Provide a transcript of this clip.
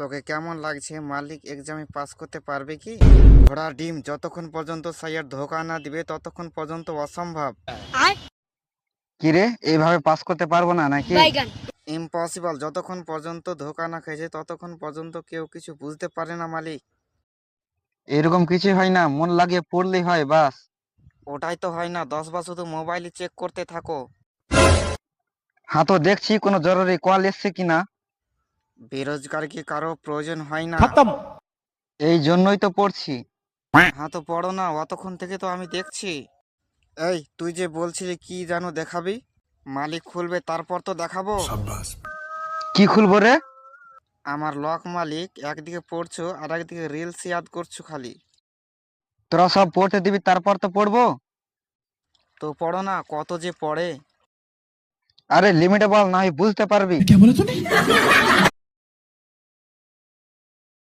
তোকে কেমন লাগছে? মালিক এক্সামে পাস করতে পারবে কি? ঘোড়ার ডিম যতক্ষণ পর্যন্ত সাইয়ার ধোকা না দিবে ততক্ষণ পর্যন্ত অসম্ভব। কিরে, এইভাবে পাস করতে পারবো না নাকি? ইম্পসিবল। যতক্ষণ পর্যন্ত ধোকা না খেয়েছে ততক্ষণ পর্যন্ত কেউ কিছু বুঝতে পারে না মালিক। এরকম কিছুই হয় না, মন লাগিয়ে পড়লেই হয় বাস। ওটাই তো হয় না, 10 বার শুধু মোবাইলই চেক করতে থাকো। হ্যাঁ, তো দেখছি কোনো জরুরি কল এসছে কিনা। বেরোজগার কি কারো প্রয়োজন হয় না? এই জন্যই তো পড়ছি। হ্যাঁ তো পড়ো না, অতক্ষণ থেকে তো আমি দেখছি। এই তুই যে বলছিলি কি যেন দেখাবি? মালিক খুলবে তারপর তো দেখাবো। কি খুলবো রে? আমার লক মালিক, একদিকে পড়ছো আর একদিকে রিলস ইয়াদ করছো খালি। তোরা সব পড়তে দিবি তারপর তো পড়বো। তো পড়ো না, কত যে পড়ে। আরে লিমিটে বল, না হয় বুঝতে পারবি।